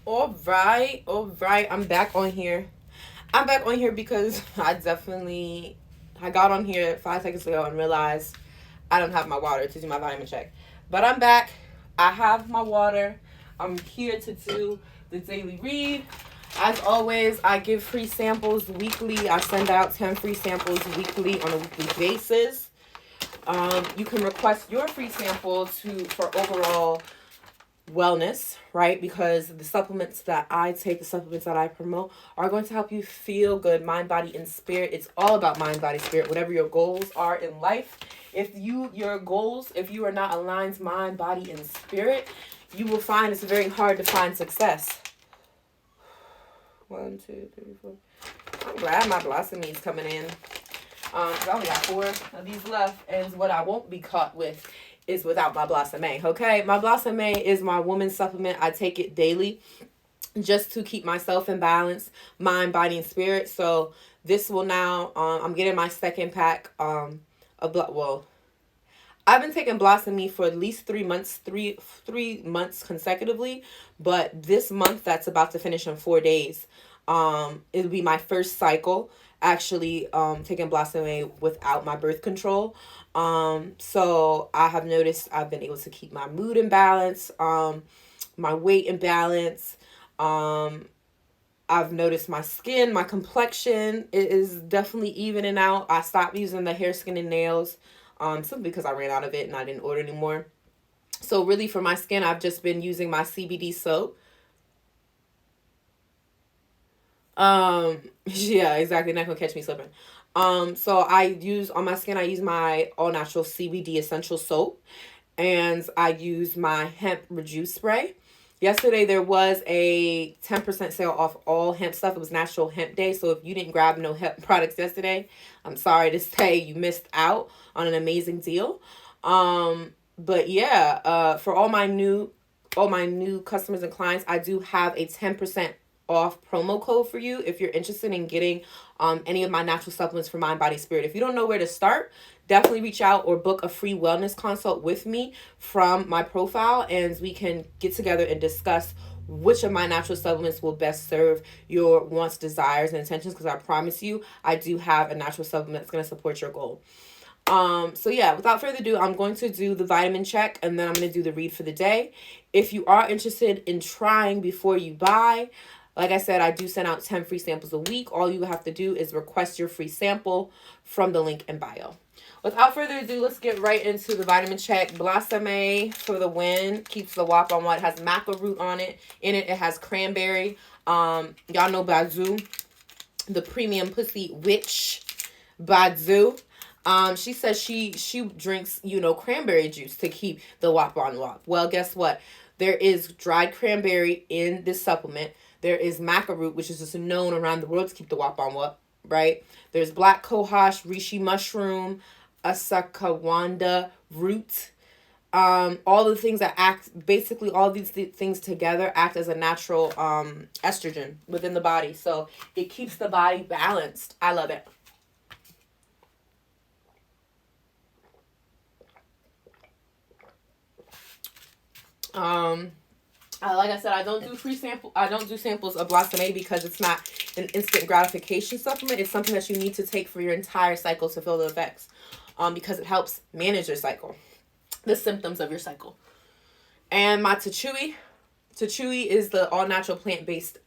All right, all right. I'm back on here. I'm back on here because I got on here 5 seconds ago and realized I don't have my water to do my vitamin check. But I'm back. I have my water. I'm here to do the daily read. As always, I give free samples weekly. I send out 10 free samples weekly on a weekly basis. You can request your free sample for overall wellness, right? Because the supplements that I take, the supplements that I promote, are going to help you feel good, mind, body, and spirit. It's all about mind, body, spirit. Whatever your goals are in life, if you are not aligned mind, body, and spirit, you will find it's very hard to find success. 1, 2, 3, 4. I'm glad my blossomies coming in. I only got 4 of these left, and what I won't be caught with is without my 𝐸𝐵LOSSOM. Okay, my 𝐸𝐵LOSSOM is my woman's supplement. I take it daily just to keep myself in balance, mind, body, and spirit. So this will now, I'm getting my second pack of I've been taking 𝐸𝐵LOSSOM for at least 3 months, three months consecutively, but this month that's about to finish in 4 days. It'll be my first cycle actually taking 𝐸𝐵LOSSOM without my birth control. So I have noticed I've been able to keep my mood in balance, my weight in balance. I've noticed my skin, my complexion is definitely evening out. I stopped using the hair, skin, and nails, simply because I ran out of it and I didn't order anymore. So really for my skin, I've just been using my CBD soap. Yeah, exactly. Not gonna catch me slipping. So on my skin, I use my all natural CBD essential soap, and I use my hemp reduce spray. Yesterday there was a 10% sale off all hemp stuff. It was National Hemp Day, so if you didn't grab no hemp products yesterday, I'm sorry to say you missed out on an amazing deal. But yeah, for all my new customers and clients, I do have a 10% off promo code for you if you're interested in getting any of my natural supplements for mind, body, spirit. If you don't know where to start, definitely reach out or book a free wellness consult with me from my profile, and we can get together and discuss which of my natural supplements will best serve your wants, desires, and intentions, because I promise you I do have a natural supplement that's going to support your goal. So yeah, without further ado, I'm going to do the vitamin check and then I'm going to do the read for the day. If you are interested in trying before you buy, like I said, I do send out 10 free samples a week. All you have to do is request your free sample from the link in bio. Without further ado, let's get right into the vitamin check. 𝐸𝐵LOSSOM for the win. Keeps the wop on what. It has maca root on it. In it, it has cranberry. Y'all know Badu, the premium pussy witch. Badu. She says she drinks, cranberry juice to keep the wop on wop. Well, guess what? There is dried cranberry in this supplement. There is maca root, which is just known around the world to keep the wop on wop, right? There's black cohosh, reishi mushroom, ashwagandha root. All the things that basically all these things together act as a natural estrogen within the body. So it keeps the body balanced. I love it. Like I said, I don't do samples of 𝐸𝐵LOSSOM because it's not an instant gratification supplement. It's something that you need to take for your entire cycle to feel the effects. Because it helps manage your cycle, the symptoms of your cycle. And my 𝐸𝐶hui is the all natural plant-based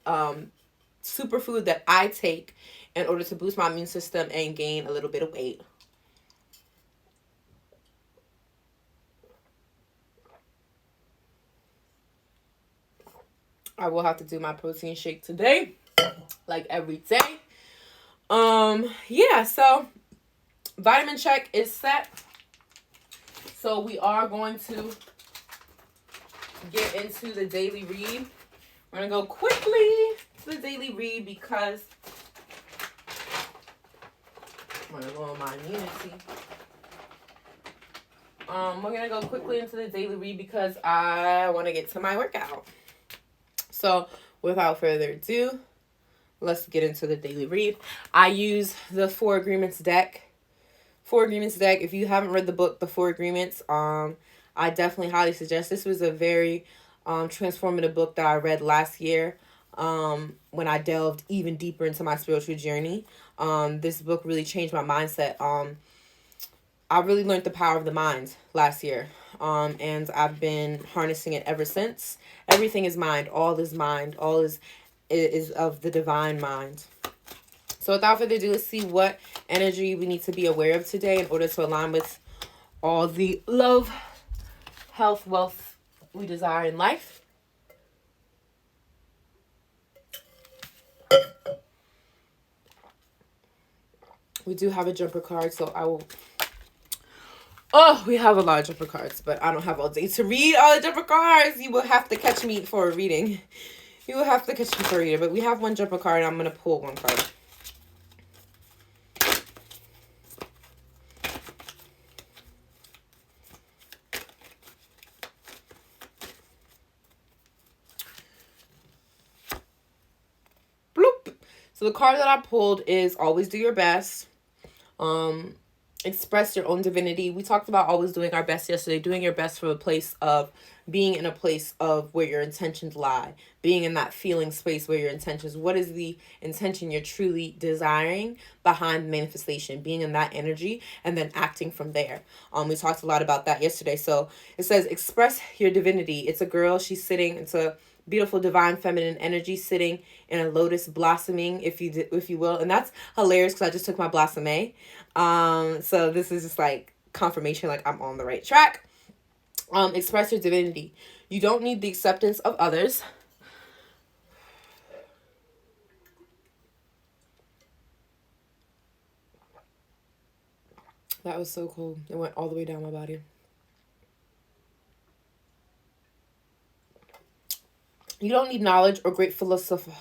superfood that I take in order to boost my immune system and gain a little bit of weight. I will have to do my protein shake today, like every day. Yeah, so vitamin check is set. So we are going to get into the daily read. We're going to go quickly to the daily read because I'm going to lower my immunity. We're going to go quickly into the daily read because I want to get to my workout. So without further ado, let's get into the daily read. I use the 4 Agreements deck. 4 Agreements deck. If you haven't read the book, The 4 Agreements, I definitely highly suggest. This was a very transformative book that I read last year when I delved even deeper into my spiritual journey. This book really changed my mindset. I really learned the power of the mind last year. And I've been harnessing it ever since. Everything is mind. All is mind. All is of the divine mind. So without further ado, let's see what energy we need to be aware of today in order to align with all the love, health, wealth we desire in life. We do have a jumper card, so I will... Oh, we have a lot of jumper cards, but I don't have all day to read all the jumper cards. You will have to catch me for a reading. You will have to catch me for a reading, but we have one jumper card, and I'm going to pull one card. Bloop. So the card that I pulled is always do your best. Express your own divinity. We talked about always doing our best yesterday, doing your best from a place of being in a place of where your intentions lie, being in that feeling space where your intentions, what is the intention you're truly desiring behind manifestation, being in that energy and then acting from there. We talked a lot about that yesterday. So it says, express your divinity. It's a girl. She's sitting. It's a beautiful divine feminine energy sitting in a lotus blossoming, if you will. And that's hilarious because I just took my Blossom-A. So this is just like confirmation, like I'm on the right track. Express your divinity. You don't need the acceptance of others. That was so cool. It went all the way down my body. You don't need knowledge or great philosophy.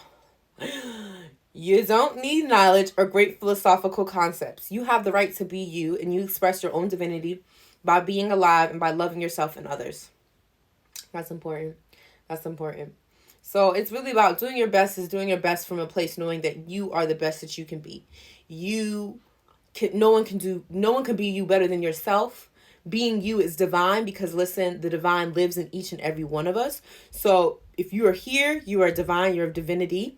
You don't need knowledge or great philosophical concepts. You have the right to be you, and you express your own divinity by being alive and by loving yourself and others. That's important. That's important. So it's really about doing your best is doing your best from a place knowing that you are the best that you can be. No one can be you better than yourself. Being you is divine because, listen, the divine lives in each and every one of us. So if you are here, you are divine, you're of divinity.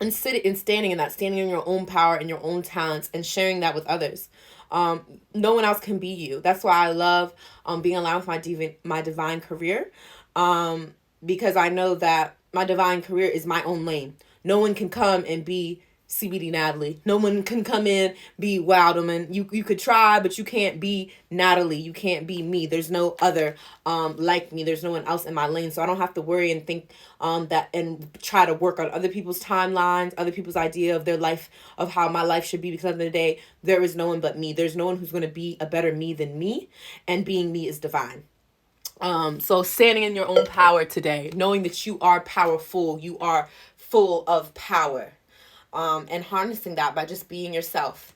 And standing in your own power and your own talents and sharing that with others. No one else can be you. That's why I love being aligned with my divine career. Because I know that my divine career is my own lane. No one can come and be CBD Natalie. No one can come in, be Wilduman. You could try, but you can't be Natalie. You can't be me. There's no other like me. There's no one else in my lane. So I don't have to worry and think that and try to work on other people's timelines, other people's idea of their life, of how my life should be. Because at the end of the day, there is no one but me. There's no one who's going to be a better me than me. And being me is divine. So standing in your own power today, knowing that you are powerful, you are full of power. And harnessing that by just being yourself.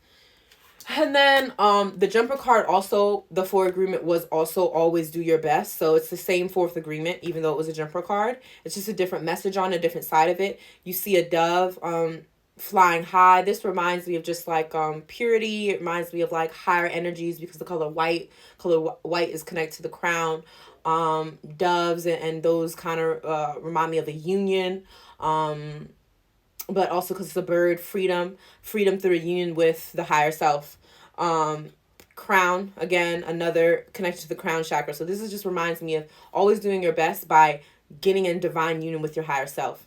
And then the jumper card also, the fourth agreement was also always do your best. So it's the same fourth agreement, even though it was a jumper card. It's just a different message on a different side of it. You see a dove flying high. This reminds me of just like purity. It reminds me of like higher energies because the color white is connected to the crown. Doves and those kind of remind me of a union. But also because it's a bird, freedom through a union with the higher self. Crown, again, another connection to the crown chakra. So this is just reminds me of always doing your best by getting in divine union with your higher self.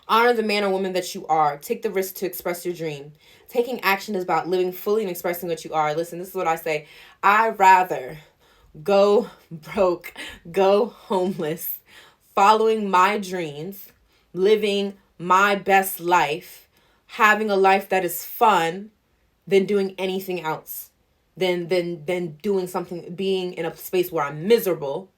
Honor the man or woman that you are. Take the risk to express your dream. Taking action is about living fully and expressing what you are. Listen, this is what I say. I'd rather go broke, go homeless, following my dreams, living my best life, having a life that is fun, than doing anything else, than doing something, being in a space where I'm miserable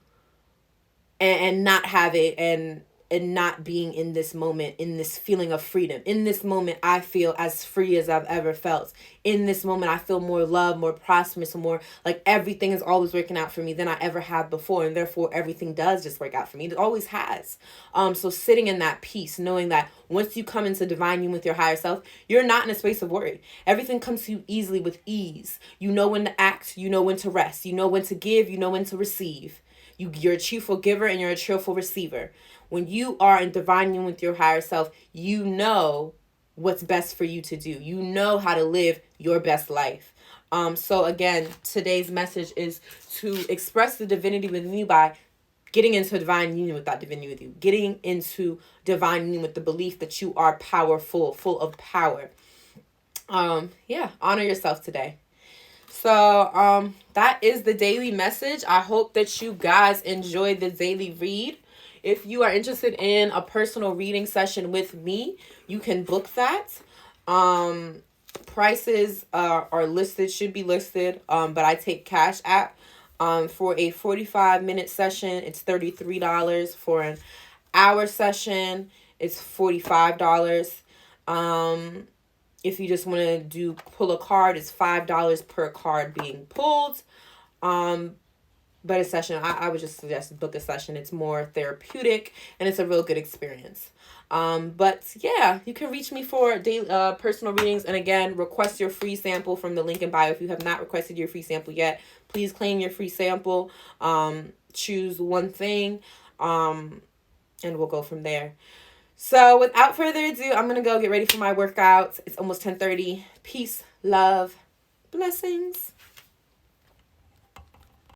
and not have it and not being in this moment, in this feeling of freedom. In this moment, I feel as free as I've ever felt. In this moment, I feel more love, more prosperous, more like everything is always working out for me than I ever have before. And therefore, everything does just work out for me. It always has. So sitting in that peace, knowing that once you come into divine union with your higher self, you're not in a space of worry. Everything comes to you easily with ease. You know when to act. You know when to rest. You know when to give. You know when to receive. You're a cheerful giver and you're a cheerful receiver. When you are in divine union with your higher self, you know what's best for you to do. You know how to live your best life. So again, today's message is to express the divinity within you by getting into divine union with that divinity with you. Getting into divine union with the belief that you are powerful, full of power. Yeah, honor yourself today. So that is the daily message. I hope that you guys enjoyed the daily read. If you are interested in a personal reading session with me, you can book that. Prices are listed, should be listed, but I take Cash App. For a 45-minute session, it's $33. For an hour session, it's $45. If you just want to pull a card, it's $5 per card being pulled. But a session, I would just suggest book a session. It's more therapeutic and it's a real good experience. But yeah, you can reach me for daily personal readings. And again, request your free sample from the link in bio. If you have not requested your free sample yet, please claim your free sample. Choose one thing, and we'll go from there. So without further ado, I'm going to go get ready for my workout. It's almost 10:30. Peace, love, blessings.